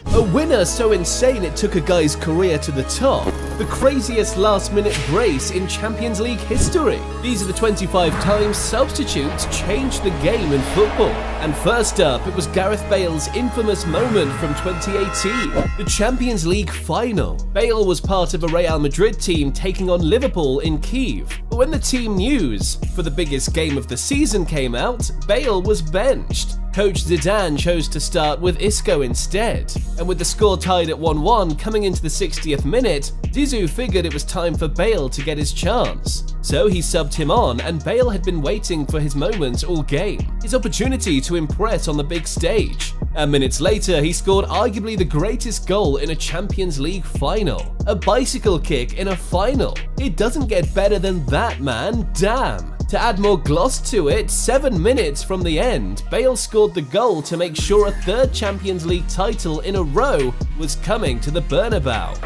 A winner so insane it took a guy's career to the top. The craziest last-minute brace in Champions League history. These are the 25 times substitutes changed the game in football. And first up, it was Gareth Bale's infamous moment from 2018, the Champions League final. Bale was part of a Real Madrid team taking on Liverpool in Kyiv. But when the team news for the biggest game of the season came out, Bale was benched. Coach Zidane chose to start with Isco instead, and with the score tied at 1-1 coming into the 60th minute, Zizou figured it was time for Bale to get his chance. So he subbed him on, and Bale had been waiting for his moment all game, his opportunity to impress on the big stage. And minutes later, he scored arguably the greatest goal in a Champions League final. A bicycle kick in a final. It doesn't get better than that, man, damn. To add more gloss to it, 7 minutes from the end, Bale scored the goal to make sure a third Champions League title in a row was coming to the Bernabeu.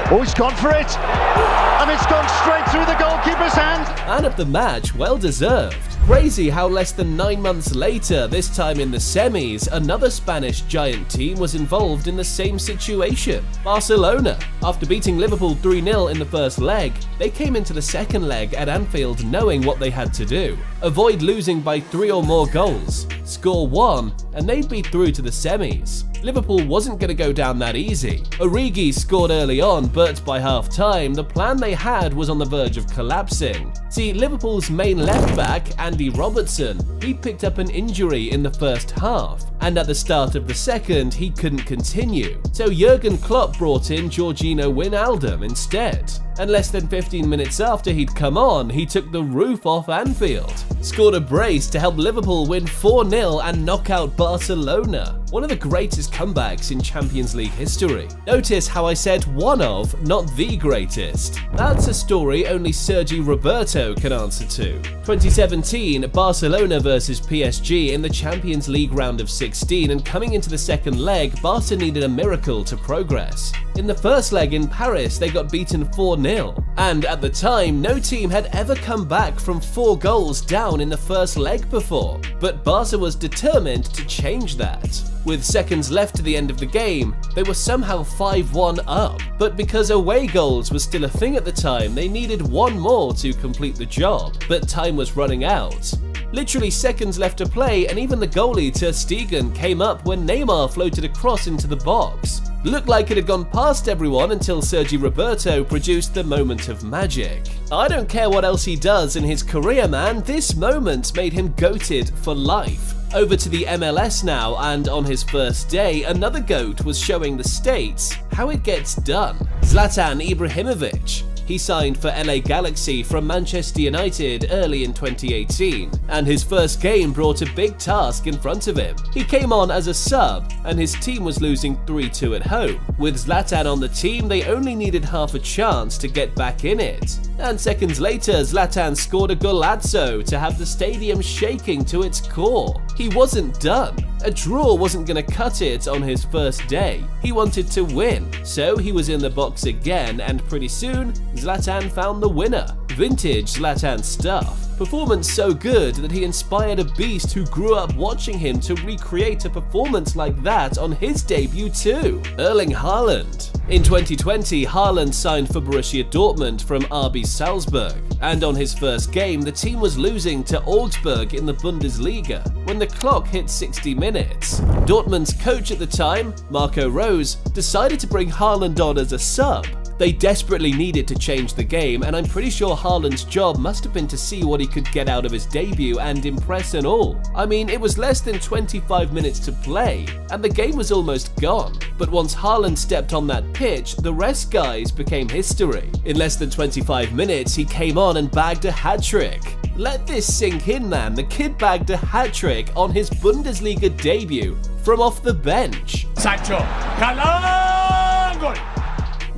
Oh, he's gone for it! And it's gone straight through the goalkeeper's hand! Man of the match, well deserved. Crazy how less than 9 months later, this time in the semis, another Spanish giant team was involved in the same situation. Barcelona. After beating Liverpool 3-0 in the first leg, they came into the second leg at Anfield knowing what they had to do. Avoid losing by 3 or more goals, score 1, and they'd be through to the semis. Liverpool wasn't going to go down that easy. Origi scored early on, but by half-time, the plan they had was on the verge of collapsing. See, Liverpool's main left-back, Andy Robertson, he'd picked up an injury in the first half, and at the start of the second, he couldn't continue. So Jurgen Klopp brought in Georginio Wijnaldum instead. And less than 15 minutes after he'd come on, he took the roof off Anfield. Scored a brace to help Liverpool win 4-0 and knock out Barcelona. One of the greatest comebacks in Champions League history. Notice how I said one of, not the greatest. That's a story only Sergi Roberto can answer to. 2017, Barcelona versus PSG in the Champions League round of 16, and coming into the second leg, Barca needed a miracle to progress. In the first leg in Paris, they got beaten 4-0. And at the time, no team had ever come back from 4 goals down in the first leg before. But Barca was determined to change that. With seconds left to the end of the game, they were somehow 5-1 up. But because away goals was still a thing at the time, they needed 1 more to complete the job. But time was running out. Literally seconds left to play, and even the goalie Ter Stegen came up when Neymar floated a cross into the box. Looked like it had gone past everyone until Sergi Roberto produced the moment of magic. I don't care what else he does in his career, man, this moment made him goated for life. Over to the MLS now, and on his first day, another GOAT was showing the States how it gets done. Zlatan Ibrahimovic. He signed for LA Galaxy from Manchester United early in 2018, and his first game brought a big task in front of him. He came on as a sub, and his team was losing 3-2 at home. With Zlatan on the team, they only needed half a chance to get back in it. And seconds later, Zlatan scored a golazo to have the stadium shaking to its core. He wasn't done. A draw wasn't going to cut it on his first day. He wanted to win, so he was in the box again, and pretty soon, Zlatan found the winner. Vintage Zlatan stuff. Performance so good that he inspired a beast who grew up watching him to recreate a performance like that on his debut too, Erling Haaland. In 2020, Haaland signed for Borussia Dortmund from RB Salzburg, and on his first game, the team was losing to Augsburg in the Bundesliga when the clock hit 60 minutes. Dortmund's coach at the time, Marco Rose, decided to bring Haaland on as a sub. They desperately needed to change the game, and I'm pretty sure Haaland's job must have been to see what he could get out of his debut and impress and all. I mean, it was less than 25 minutes to play, and the game was almost gone. But once Haaland stepped on that pitch, the rest guys became history. In less than 25 minutes, he came on and bagged a hat-trick. Let this sink in, man. The kid bagged a hat-trick on his Bundesliga debut from off the bench. Sancho, Calangol.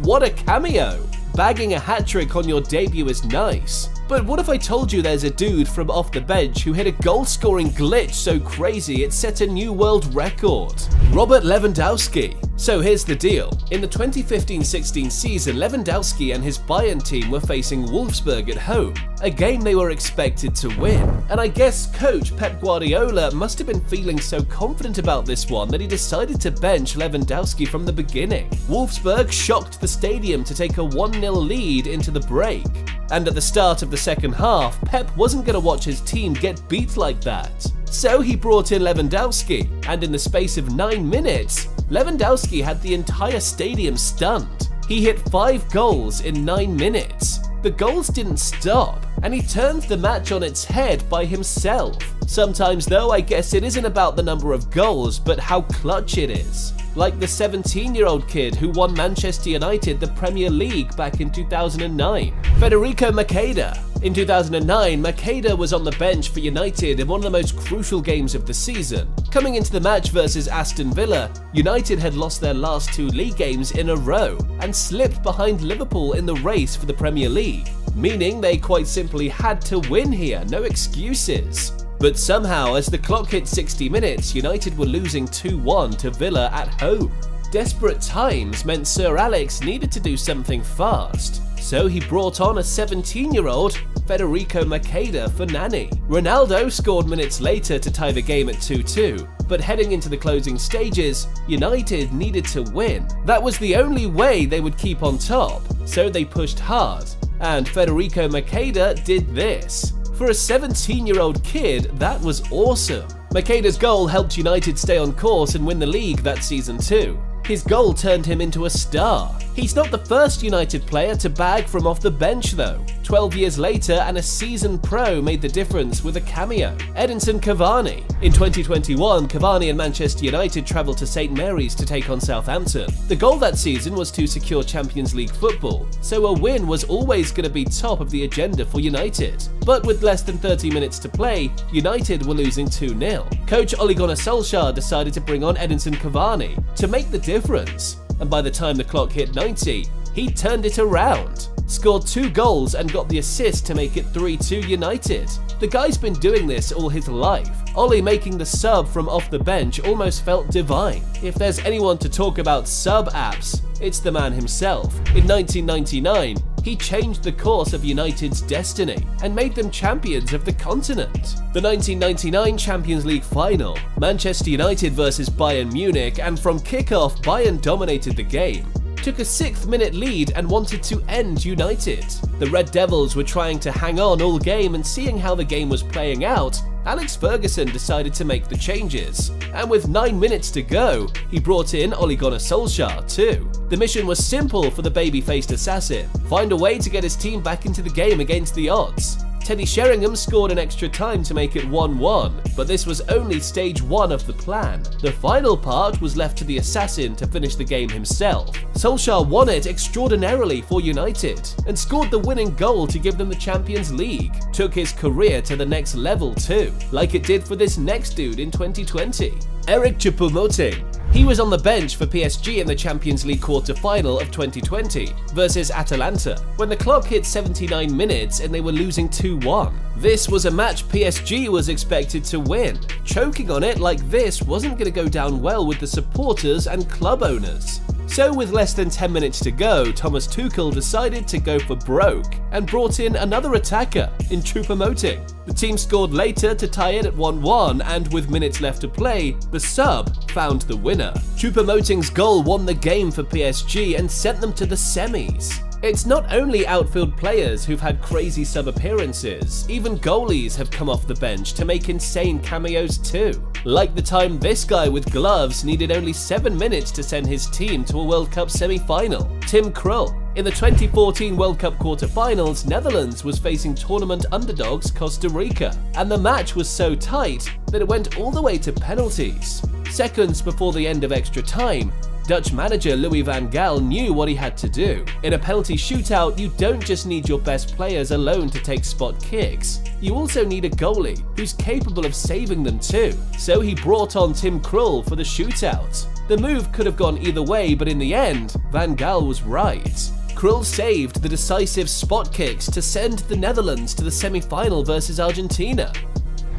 What a cameo! Bagging a hat-trick on your debut is nice, But what if I told you there's a dude from off the bench who hit a goal-scoring glitch so crazy it set a new world record? Robert Lewandowski. So here's the deal. In the 2015-16 season, Lewandowski and his Bayern team were facing Wolfsburg at home, a game they were expected to win. And I guess coach Pep Guardiola must have been feeling so confident about this one that he decided to bench Lewandowski from the beginning. Wolfsburg shocked the stadium to take a 1-0 lead into the break. And at the start of the second half, Pep wasn't going to watch his team get beat like that. So he brought in Lewandowski, and in the space of 9 minutes, Lewandowski had the entire stadium stunned. He hit 5 goals in 9 minutes. The goals didn't stop, and he turned the match on its head by himself. Sometimes though, I guess it isn't about the number of goals, but how clutch it is. Like the 17-year-old kid who won Manchester United the Premier League back in 2009, Federico Macheda. In 2009, Macheda was on the bench for United in one of the most crucial games of the season. Coming into the match versus Aston Villa, United had lost their last 2 league games in a row and slipped behind Liverpool in the race for the Premier League, meaning they quite simply had to win here, no excuses. But somehow, as the clock hit 60 minutes, United were losing 2-1 to Villa at home. Desperate times meant Sir Alex needed to do something fast, so he brought on a 17-year-old Federico Macheda for Nani. Ronaldo scored minutes later to tie the game at 2-2, but heading into the closing stages, United needed to win. That was the only way they would keep on top, so they pushed hard, and Federico Macheda did this. For a 17-year-old kid, that was awesome. Macheda's goal helped United stay on course and win the league that season too. His goal turned him into a star. He's not the first United player to bag from off the bench though. 12 years later, and a seasoned pro made the difference with a cameo. Edinson Cavani. In 2021, Cavani and Manchester United travelled to St Mary's to take on Southampton. The goal that season was to secure Champions League football, so a win was always going to be top of the agenda for United. But with less than 30 minutes to play, United were losing 2-0. Coach Ole Gunnar Solskjaer decided to bring on Edinson Cavani to make the difference, and by the time the clock hit 90, he turned it around. Scored 2 goals and got the assist to make it 3-2 United. The guy's been doing this all his life. Ole making the sub from off the bench almost felt divine. If there's anyone to talk about sub apps, it's the man himself. In 1999, he changed the course of United's destiny and made them champions of the continent. The 1999 Champions League final, Manchester United versus Bayern Munich, and from kickoff, Bayern dominated the game. Took a 6th-minute lead and wanted to end United. The Red Devils were trying to hang on all game, and seeing how the game was playing out, Alex Ferguson decided to make the changes. And with 9 minutes to go, he brought in Ole Gunnar Solskjaer too. The mission was simple for the baby-faced assassin: find a way to get his team back into the game against the odds. Teddy Sheringham scored an extra time to make it 1-1, but this was only stage 1 of the plan. The final part was left to the assassin to finish the game himself. Solskjaer won it extraordinarily for United and scored the winning goal to give them the Champions League. Took his career to the next level too, like it did for this next dude in 2020. Eric Choupo-Moting. He was on the bench for PSG in the Champions League quarter-final of 2020 versus Atalanta, when the clock hit 79 minutes and they were losing 2-1. This was a match PSG was expected to win. Choking on it like this wasn't going to go down well with the supporters and club owners. So with less than 10 minutes to go, Thomas Tuchel decided to go for broke and brought in another attacker in Choupo-Moting. The team scored later to tie it at 1-1, and with minutes left to play, the sub found the winner. Choupo-Moting's goal won the game for PSG and sent them to the semis. It's not only outfield players who've had crazy sub appearances, even goalies have come off the bench to make insane cameos too. Like the time this guy with gloves needed only 7 minutes to send his team to a World Cup semi-final, Tim Krul. In the 2014 World Cup quarter-finals, Netherlands was facing tournament underdogs Costa Rica, and the match was so tight that it went all the way to penalties. Seconds before the end of extra time, Dutch manager Louis van Gaal knew what he had to do. In a penalty shootout, you don't just need your best players alone to take spot kicks. You also need a goalie who's capable of saving them too. So he brought on Tim Krul for the shootout. The move could have gone either way, but in the end, Van Gaal was right. Krul saved the decisive spot kicks to send the Netherlands to the semi-final versus Argentina.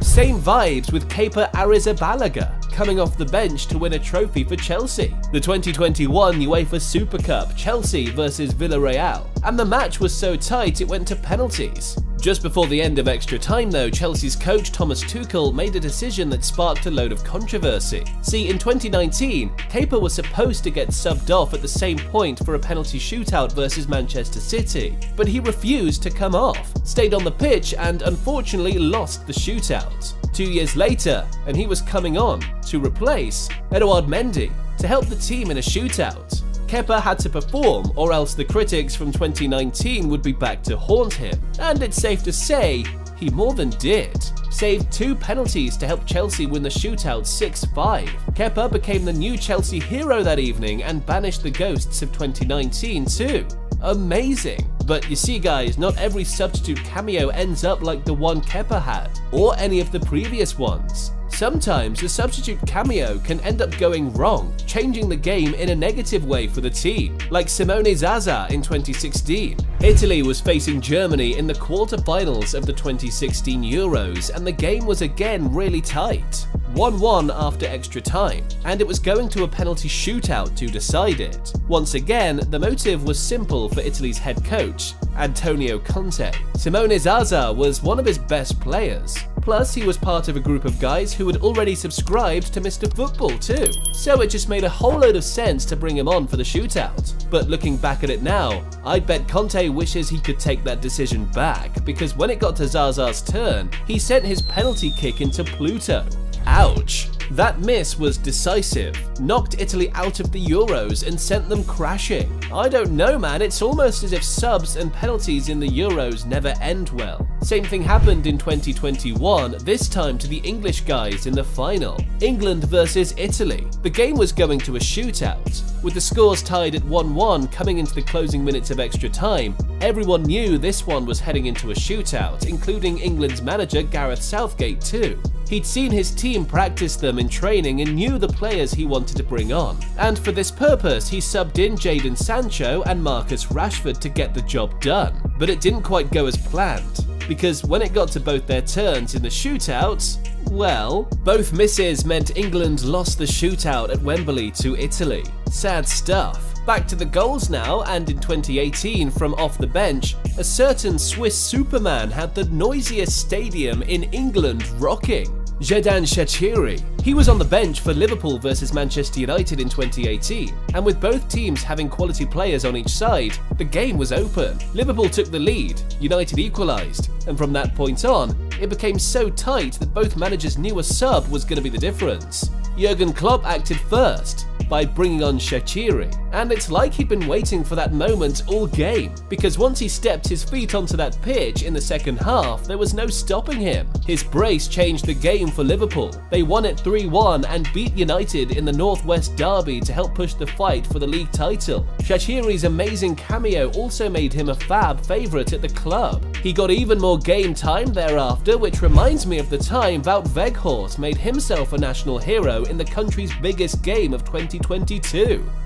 Same vibes with Kepa Arrizabalaga coming off the bench to win a trophy for Chelsea. The 2021 UEFA Super Cup, Chelsea versus Villarreal, and the match was so tight it went to penalties. Just before the end of extra time though, Chelsea's coach Thomas Tuchel made a decision that sparked a load of controversy. See, in 2019, Kepa was supposed to get subbed off at the same point for a penalty shootout versus Manchester City, but he refused to come off, stayed on the pitch and unfortunately lost the shootout. 2 years later, and he was coming on to replace Edouard Mendy to help the team in a shootout. Kepa had to perform, or else the critics from 2019 would be back to haunt him. And it's safe to say, he more than did. Saved 2 penalties to help Chelsea win the shootout 6-5. Kepa became the new Chelsea hero that evening and banished the ghosts of 2019 too. Amazing. But you see guys, not every substitute cameo ends up like the one Kepa had, or any of the previous ones. Sometimes a substitute cameo can end up going wrong, changing the game in a negative way for the team, like Simone Zaza in 2016. Italy was facing Germany in the quarterfinals of the 2016 Euros, and the game was again really tight. 1-1 after extra time, and it was going to a penalty shootout to decide it. Once again, the motive was simple for Italy's head coach, Antonio Conte. Simone Zaza was one of his best players. Plus, he was part of a group of guys who had already subscribed to Mr. Football too, so it just made a whole load of sense to bring him on for the shootout. But looking back at it now, I'd bet Conte wishes he could take that decision back, because when it got to Zaza's turn, he sent his penalty kick into Pluto. Ouch. That miss was decisive, knocked Italy out of the Euros and sent them crashing. I don't know man, it's almost as if subs and penalties in the Euros never end well. Same thing happened in 2021, this time to the English guys in the final. England versus Italy. The game was going to a shootout. With the scores tied at 1-1 coming into the closing minutes of extra time, everyone knew this one was heading into a shootout, including England's manager Gareth Southgate too. He'd seen his team practice them in training and knew the players he wanted to bring on. And for this purpose, he subbed in Jadon Sancho and Marcus Rashford to get the job done. But it didn't quite go as planned, because when it got to both their turns in the shootouts, well, both misses meant England lost the shootout at Wembley to Italy. Sad stuff. Back to the goals now, and in 2018, from off the bench, a certain Swiss Superman had the noisiest stadium in England rocking. Xherdan Shaqiri. He was on the bench for Liverpool versus Manchester United in 2018, and with both teams having quality players on each side, the game was open. Liverpool took the lead, United equalised, and from that point on, it became so tight that both managers knew a sub was going to be the difference. Jurgen Klopp acted first by bringing on Shaqiri, and it's like he'd been waiting for that moment all game, because once he stepped his feet onto that pitch in the second half, there was no stopping him. His brace changed the game for Liverpool. They won it 3-1 and beat United in the Northwest Derby to help push the fight for the league title. Shaqiri's amazing cameo also made him a fab favourite at the club. He got even more game time thereafter, which reminds me of the time Wout Weghorst made himself a national hero in the country's biggest game of 2022.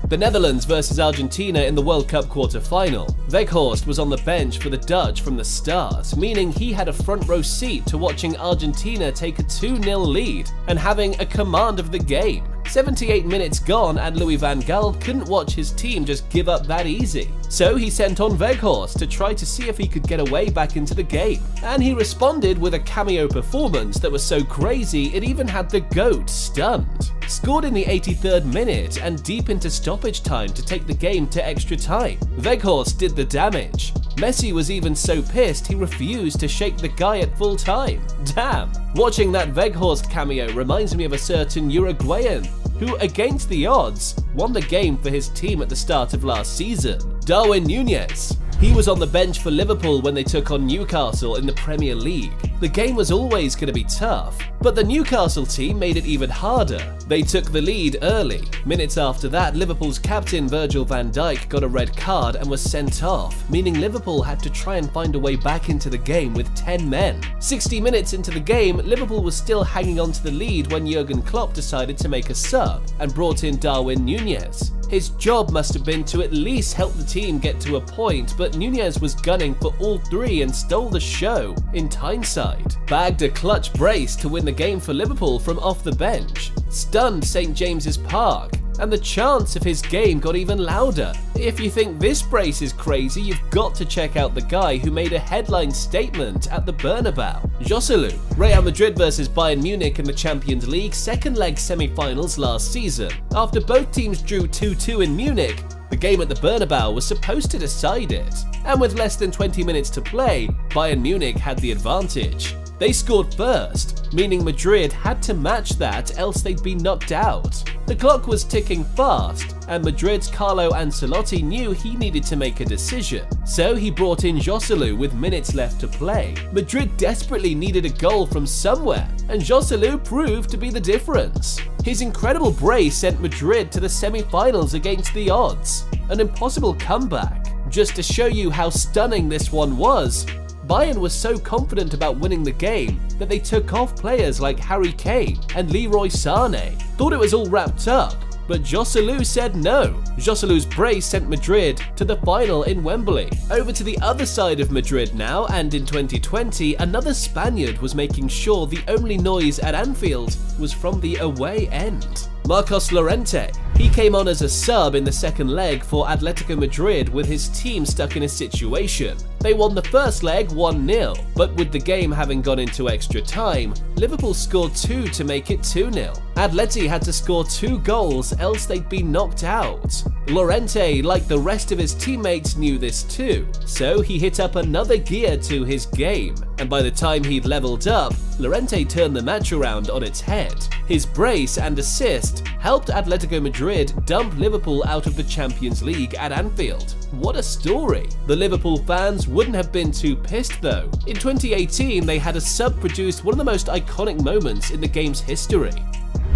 The Netherlands versus Argentina in the World Cup quarter-final. Weghorst was on the bench for the Dutch from the start, meaning he had a front row seat to watching Argentina take a 2-0 lead and having a command of the game. 78 minutes gone and Louis van Gaal couldn't watch his team just give up that easy. So he sent on Weghorst to try to see if he could get away back into the game. And he responded with a cameo performance that was so crazy it even had the GOAT stunned. Scored in the 83rd minute and deep into stoppage time to take the game to extra time. Weghorst did the damage. Messi was even so pissed he refused to shake the guy at full time. Damn. Watching that Weghorst cameo reminds me of a certain Uruguayan who, against the odds, won the game for his team at the start of last season. Darwin Núñez. He was on the bench for Liverpool when they took on Newcastle in the Premier League. The game was always going to be tough, but the Newcastle team made it even harder. They took the lead early. Minutes after that, Liverpool's captain Virgil van Dijk got a red card and was sent off, meaning Liverpool had to try and find a way back into the game with 10 men. 60 minutes into the game, Liverpool was still hanging on to the lead when Jurgen Klopp decided to make a sub and brought in Darwin Núñez. His job must have been to at least help the team get to a point, but Núñez was gunning for all three and stole the show in Tyneside. Bagged a clutch brace to win the game for Liverpool from off the bench, stunned St James's Park, and the chants of his game got even louder. If you think this brace is crazy, you've got to check out the guy who made a headline statement at the Bernabeu. Joselu. Real Madrid vs Bayern Munich in the Champions League second leg semi-finals last season. After both teams drew 2-2 in Munich, the game at the Bernabeu was supposed to decide it. And with less than 20 minutes to play, Bayern Munich had the advantage. They scored first, meaning Madrid had to match that, else they'd be knocked out. The clock was ticking fast, and Madrid's Carlo Ancelotti knew he needed to make a decision, so he brought in Joselu with minutes left to play. Madrid desperately needed a goal from somewhere, and Joselu proved to be the difference. His incredible brace sent Madrid to the semi-finals against the odds. An impossible comeback. Just to show you how stunning this one was, Bayern was so confident about winning the game that they took off players like Harry Kane and Leroy Sané. Thought it was all wrapped up, but Joselu said no. Joselu's brace sent Madrid to the final in Wembley. Over to the other side of Madrid now, and in 2020, another Spaniard was making sure the only noise at Anfield was from the away end. Marcos Llorente. He came on as a sub in the second leg for Atletico Madrid with his team stuck in a situation. They won the first leg 1-0, but with the game having gone into extra time, Liverpool scored 2 to make it 2-0. Atleti had to score 2 goals, else they'd be knocked out. Llorente, like the rest of his teammates, knew this too, so he hit up another gear to his game, and by the time he'd leveled up, Llorente turned the match around on its head. His brace and assist helped Atletico Madrid dump Liverpool out of the Champions League at Anfield. What a story! The Liverpool fans wouldn't have been too pissed though. In 2018, they had a sub produce one of the most iconic moments in the game's history.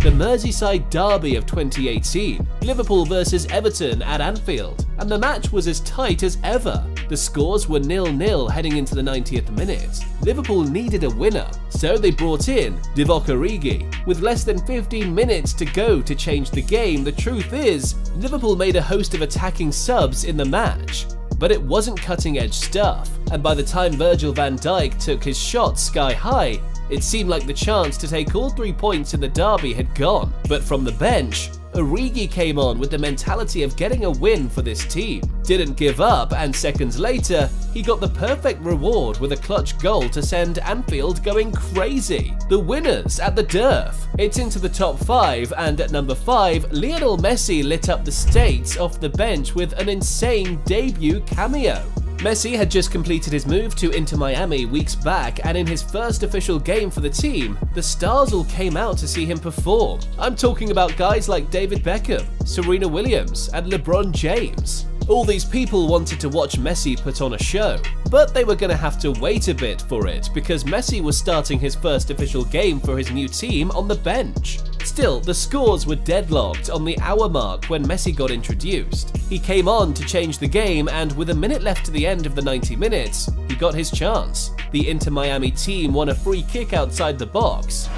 The Merseyside derby of 2018, Liverpool vs Everton at Anfield, and the match was as tight as ever. The scores were 0-0 heading into the 90th minute. Liverpool needed a winner, so they brought in Divock Origi. With less than 15 minutes to go to change the game, the truth is, Liverpool made a host of attacking subs in the match. But it wasn't cutting-edge stuff, and by the time Virgil van Dijk took his shot sky high, it seemed like the chance to take all 3 points in the derby had gone. But from the bench, Origi came on with the mentality of getting a win for this team. Didn't give up, and seconds later, he got the perfect reward with a clutch goal to send Anfield going crazy. The winners at the Derf. It's into the top 5, and at number 5, Lionel Messi lit up the States off the bench with an insane debut cameo. Messi had just completed his move to Inter Miami weeks back, and in his first official game for the team, the stars all came out to see him perform. I'm talking about guys like David Beckham, Serena Williams, and LeBron James. All these people wanted to watch Messi put on a show, but they were going to have to wait a bit for it because Messi was starting his first official game for his new team on the bench. Still, the scores were deadlocked on the hour mark when Messi got introduced. He came on to change the game, and with a minute left to the end of the 90 minutes, he got his chance. The Inter Miami team won a free kick outside the box.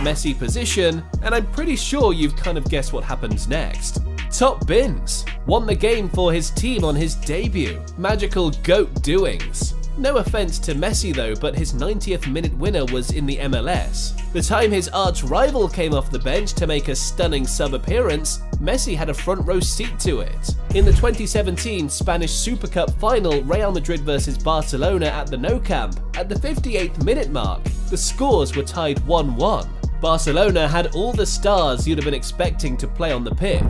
Messi position, and I'm pretty sure you've kind of guessed what happens next. Top Bins won the game for his team on his debut. Magical GOAT doings. No offense to Messi though, but his 90th minute winner was in the MLS. The time his arch rival came off the bench to make a stunning sub appearance, Messi had a front row seat to it. In the 2017 Spanish Super Cup final, Real Madrid vs Barcelona at the Nou Camp, at the 58th minute mark, the scores were tied 1-1. Barcelona had all the stars you'd have been expecting to play on the pitch.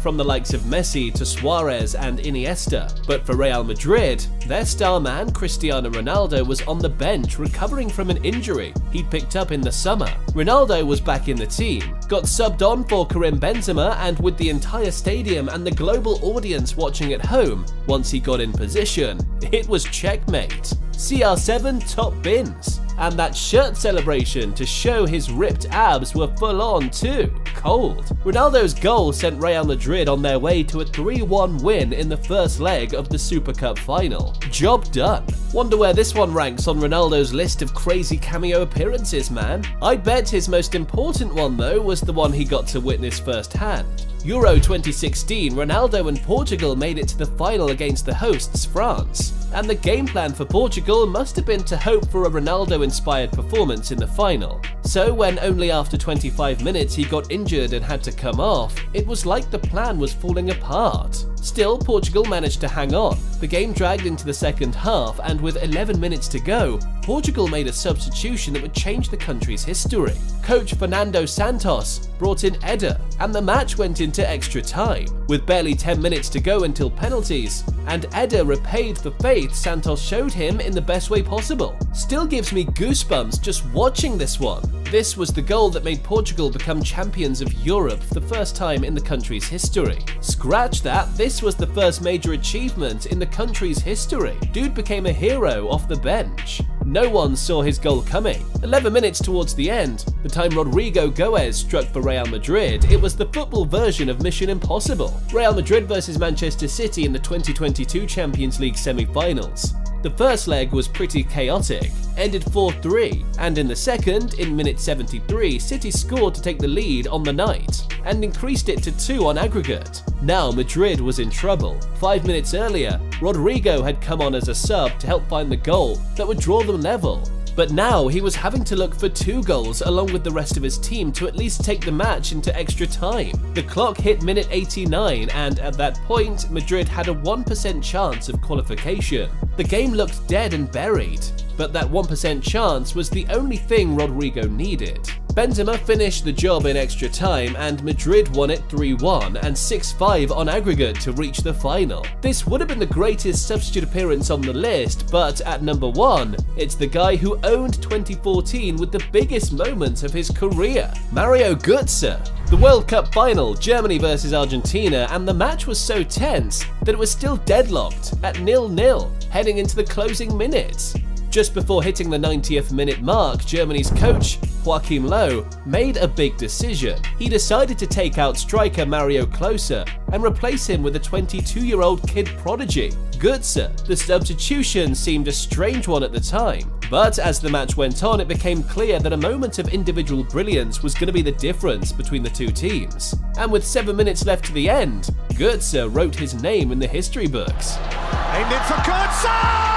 from the likes of Messi to Suarez and Iniesta. But for Real Madrid, their star man Cristiano Ronaldo was on the bench recovering from an injury he'd picked up in the summer. Ronaldo was back in the team, got subbed on for Karim Benzema, and with the entire stadium and the global audience watching at home, once he got in position, it was checkmate. CR7 top bins. And that shirt celebration to show his ripped abs were full on too. Cold. Ronaldo's goal sent Real Madrid on their way to a 3-1 win in the first leg of the Super Cup final. Job done. Wonder where this one ranks on Ronaldo's list of crazy cameo appearances, man. I bet his most important one though was the one he got to witness firsthand. Euro 2016, Ronaldo and Portugal made it to the final against the hosts, France. And the game plan for Portugal must have been to hope for a Ronaldo-inspired performance in the final. So when only after 25 minutes he got injured and had to come off, it was like the plan was falling apart. Still, Portugal managed to hang on. The game dragged into the second half, and with 11 minutes to go, Portugal made a substitution that would change the country's history. Coach Fernando Santos brought in Eder, and the match went into extra time. With barely 10 minutes to go until penalties, and Eder repaid the faith Santos showed him in the best way possible. Still gives me goosebumps just watching this one. This was the goal that made Portugal become champions of Europe for the first time in the country's history. Scratch that, this was the first major achievement in the country's history. Dude became a hero off the bench. No one saw his goal coming. 11 minutes towards the end, the time Rodrigo Goes struck for Real Madrid, it was the football version of Mission Impossible. Real Madrid versus Manchester City in the 2022 Champions League semi-finals. The first leg was pretty chaotic, ended 4-3, and in the second, in minute 73, City scored to take the lead on the night, and increased it to 2 on aggregate. Now Madrid was in trouble. 5 minutes earlier, Rodrigo had come on as a sub to help find the goal that would draw them level. But now he was having to look for 2 goals along with the rest of his team to at least take the match into extra time. The clock hit minute 89, and at that point, Madrid had a 1% chance of qualification. The game looked dead and buried, but that 1% chance was the only thing Rodrigo needed. Benzema finished the job in extra time, and Madrid won it 3-1 and 6-5 on aggregate to reach the final. This would have been the greatest substitute appearance on the list, but at number 1, it's the guy who owned 2014 with the biggest moments of his career, Mario Götze. The World Cup final, Germany versus Argentina, and the match was so tense that it was still deadlocked at 0-0, heading into the closing minutes. Just before hitting the 90th minute mark, Germany's coach, Joachim Löw, made a big decision. He decided to take out striker Mario Klose and replace him with a 22-year-old kid prodigy, Götze. The substitution seemed a strange one at the time, but as the match went on, it became clear that a moment of individual brilliance was going to be the difference between the two teams. And with 7 minutes left to the end, Götze wrote his name in the history books. Aimed it for Götze!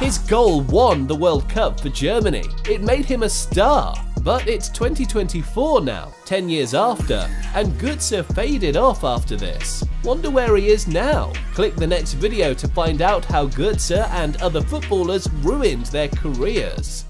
His goal won the World Cup for Germany. It made him a star. But it's 2024 now, 10 years after, and Götze faded off after this. Wonder where he is now? Click the next video to find out how Götze and other footballers ruined their careers.